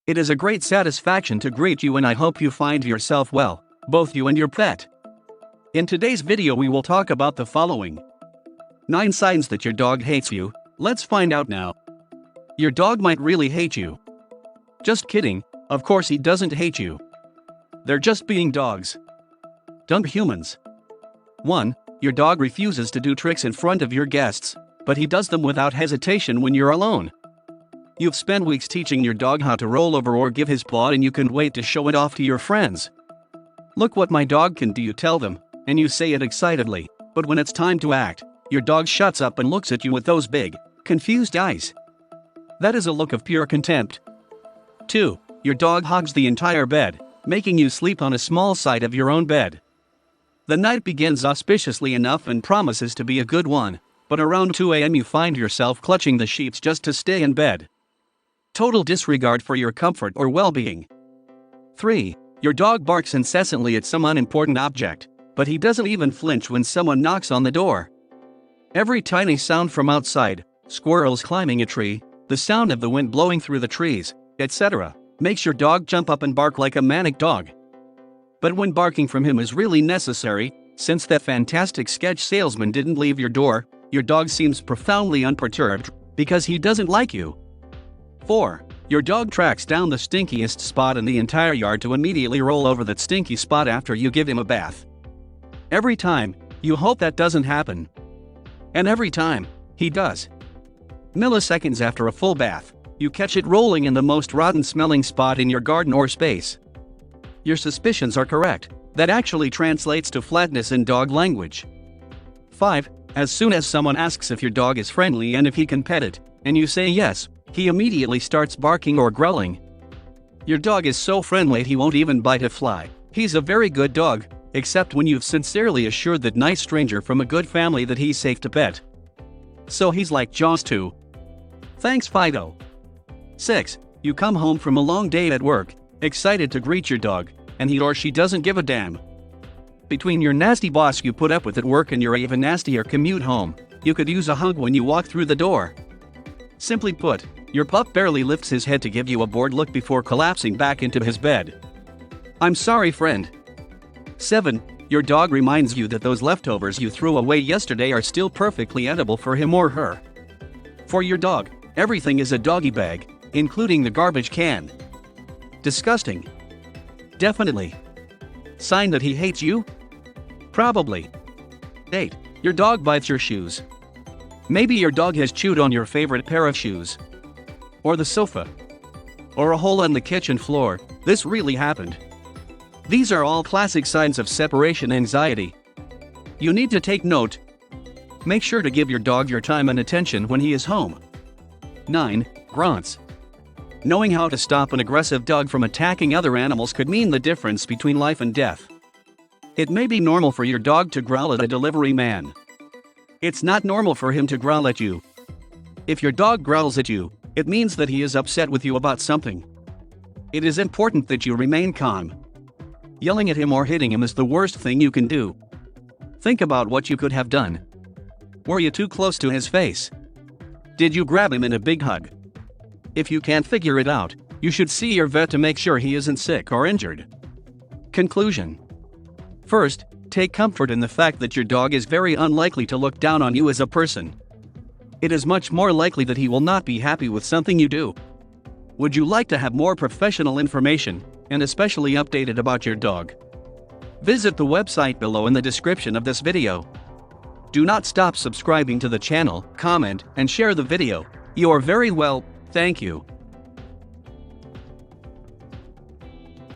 It is a great satisfaction to greet you, and I hope you find yourself well, both you and your pet. In today's video we will talk about the following 9 signs that your dog hates you. Let's find out now. Your dog might really hate you. Just kidding, of course he doesn't hate you. They're just being dogs. Dumb humans. 1. Your dog refuses to do tricks in front of your guests, but he does them without hesitation when you're alone. You've spent weeks teaching your dog how to roll over or give his paw, and you can't wait to show it off to your friends. Look what my dog can do, you tell them, and you say it excitedly, but when it's time to act, your dog shuts up and looks at you with those big, confused eyes. That is a look of pure contempt. 2. Your dog hogs the entire bed, making you sleep on a small side of your own bed. The night begins auspiciously enough and promises to be a good one, but around 2 a.m. you find yourself clutching the sheets just to stay in bed. Total disregard for your comfort or well-being. 3. Your dog barks incessantly at some unimportant object, but he doesn't even flinch when someone knocks on the door. Every tiny sound from outside, squirrels climbing a tree, the sound of the wind blowing through the trees, etc., makes your dog jump up and bark like a manic dog. But when barking from him is really necessary, since that fantastic sketch salesman didn't leave your door, your dog seems profoundly unperturbed because he doesn't like you. 4. Your dog tracks down the stinkiest spot in the entire yard to immediately roll over that stinky spot after you give him a bath. Every time, you hope that doesn't happen. And every time, he does. Milliseconds after a full bath, you catch it rolling in the most rotten-smelling spot in your garden or space. Your suspicions are correct. That actually translates to flatness in dog language. 5. As soon as someone asks if your dog is friendly and if he can pet it, and you say yes, he immediately starts barking or growling. Your dog is so friendly he won't even bite a fly. He's a very good dog, except when you've sincerely assured that nice stranger from a good family that he's safe to pet. So he's like Jaws 2. Thanks, Fido. 6. You come home from a long day at work, excited to greet your dog, and he or she doesn't give a damn. Between your nasty boss you put up with at work and your even nastier commute home, you could use a hug when you walk through the door. Simply put, your pup barely lifts his head to give you a bored look before collapsing back into his bed. I'm sorry, friend. 7. Your dog reminds you that those leftovers you threw away yesterday are still perfectly edible for him or her. For your dog, everything is a doggy bag, including the garbage can. Disgusting. Definitely. Sign that he hates you? Probably. 8. Your dog bites your shoes. Maybe your dog has chewed on your favorite pair of shoes. Or the sofa. Or a hole in the kitchen floor. This really happened. These are all classic signs of separation anxiety. You need to take note. Make sure to give your dog your time and attention when he is home. 9. Grunts. Knowing how to stop an aggressive dog from attacking other animals could mean the difference between life and death. It may be normal for your dog to growl at a delivery man. It's not normal for him to growl at you. If your dog growls at you, it means that he is upset with you about something. It is important that you remain calm. Yelling at him or hitting him is the worst thing you can do. Think about what you could have done. Were you too close to his face? Did you grab him in a big hug? If you can't figure it out, you should see your vet to make sure he isn't sick or injured. Conclusion. First, take comfort in the fact that your dog is very unlikely to look down on you as a person. It is much more likely that he will not be happy with something you do. Would you like to have more professional information, and especially updated about your dog? Visit the website below in the description of this video. Do not stop subscribing to the channel, comment, and share the video. You are very well. Thank you.